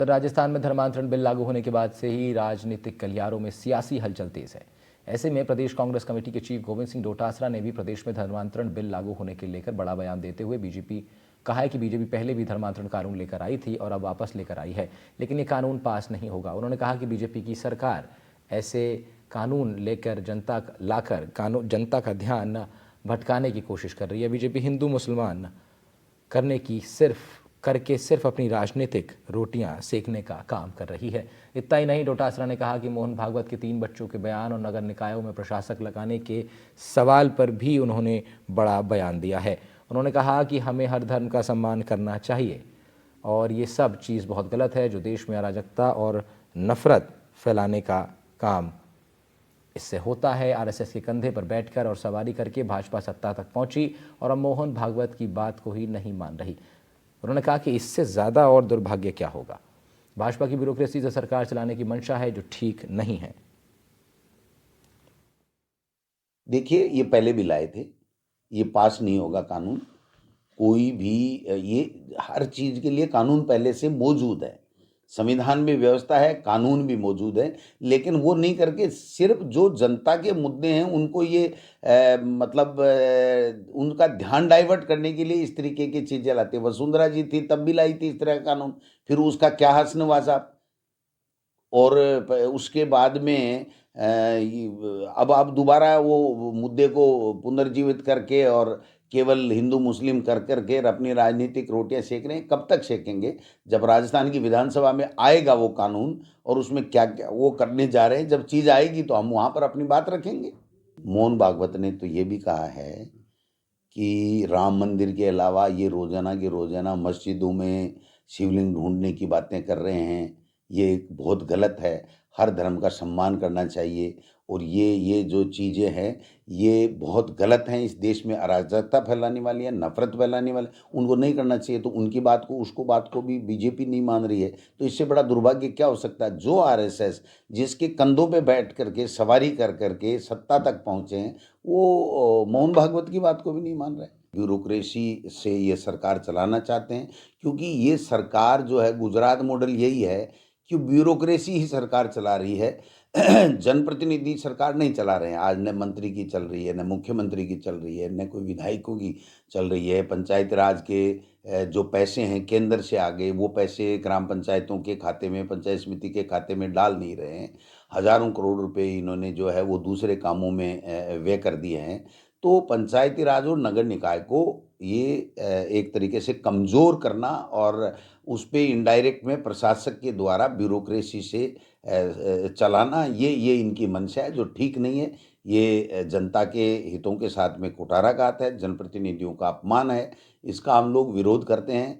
तो राजस्थान में धर्मांतरण बिल लागू होने के बाद से ही राजनीतिक गलियारों में सियासी हलचल तेज है। ऐसे में प्रदेश कांग्रेस कमेटी के चीफ गोविंद सिंह डोटासरा ने भी प्रदेश में धर्मांतरण बिल लागू होने के लेकर बड़ा बयान देते हुए कहा है कि बीजेपी पहले भी धर्मांतरण कानून लेकर आई थी और अब वापस लेकर आई है, लेकिन ये कानून पास नहीं होगा। उन्होंने कहा कि बीजेपी की सरकार ऐसे कानून लेकर जनता का ध्यान भटकाने की कोशिश कर रही है। बीजेपी हिंदू मुसलमान करके सिर्फ अपनी राजनीतिक रोटियां सेकने का काम कर रही है। इतना ही नहीं, डोटासरा ने कहा कि मोहन भागवत के 3 बच्चों के बयान और नगर निकायों में प्रशासक लगाने के सवाल पर भी उन्होंने बड़ा बयान दिया है। उन्होंने कहा कि हमें हर धर्म का सम्मान करना चाहिए और ये सब चीज़ बहुत गलत है जो देश में अराजकता और नफरत फैलाने का काम इससे होता है। आरएसएस के कंधे पर बैठकर और सवारी करके भाजपा सत्ता तक पहुंची और अब मोहन भागवत की बात को ही नहीं मान रही। उन्होंने कहा कि इससे ज़्यादा और दुर्भाग्य क्या होगा। भाजपा की ब्यूरोक्रेसी से सरकार चलाने की मंशा है जो ठीक नहीं है। देखिए, ये पहले भी लाए थे, ये पास नहीं होगा कानून। कोई भी ये हर चीज़ के लिए कानून पहले से मौजूद है, संविधान में व्यवस्था है, कानून भी मौजूद है, लेकिन वो नहीं करके सिर्फ जो जनता के मुद्दे हैं उनको ये उनका ध्यान डाइवर्ट करने के लिए इस तरीके की चीज़ें लाते। वसुंधरा जी थी तब भी लाई थी इस तरह का कानून, फिर उसका क्या हस्न हुआ साहब। और उसके बाद में अब आप दोबारा वो मुद्दे को पुनर्जीवित करके और केवल हिंदू मुस्लिम कर करके अपनी राजनीतिक रोटियां सेक रहे हैं। कब तक सेकेंगे? जब राजस्थान की विधानसभा में आएगा वो कानून और उसमें क्या क्या वो करने जा रहे हैं, जब चीज़ आएगी तो हम वहाँ पर अपनी बात रखेंगे। मोहन भागवत ने तो ये भी कहा है कि राम मंदिर के अलावा ये रोज़ाना के रोज़ाना मस्जिदों में शिवलिंग ढूंढने की बातें कर रहे हैं, ये बहुत गलत है। हर धर्म का सम्मान करना चाहिए और ये जो चीज़ें हैं ये बहुत गलत हैं। इस देश में अराजकता फैलाने वाली है, नफरत फैलाने वाले, उनको नहीं करना चाहिए। तो उनकी बात को भी बीजेपी नहीं मान रही है, तो इससे बड़ा दुर्भाग्य क्या हो सकता है? जो आरएसएस जिसके कंधों पे बैठ करके सवारी कर करके सत्ता तक पहुँचे हैं, वो मोहन भागवत की बात को भी नहीं मान रहे। ब्यूरोक्रेसी से ये सरकार चलाना चाहते हैं, क्योंकि ये सरकार जो है, गुजरात मॉडल यही है कि ब्यूरोक्रेसी ही सरकार चला रही है। जनप्रतिनिधि सरकार नहीं चला रहे हैं। आज न मंत्री की चल रही है, न मुख्यमंत्री की चल रही है, न कोई विधायकों की चल रही है। पंचायती राज के जो पैसे हैं केंद्र से आगे, वो पैसे ग्राम पंचायतों के खाते में, पंचायत समिति के खाते में डाल नहीं रहे हैं। हज़ारों करोड़ रुपए इन्होंने जो है वो दूसरे कामों में व्यय कर दिए हैं। तो पंचायती राज और नगर निकाय को ये एक तरीके से कमज़ोर करना और उस पे इनडायरेक्ट में प्रशासक के द्वारा ब्यूरोक्रेसी से चलाना, ये इनकी मंशा है जो ठीक नहीं है। ये जनता के हितों के साथ में कुठाराघात है, जनप्रतिनिधियों का अपमान है। इसका हम लोग विरोध करते हैं।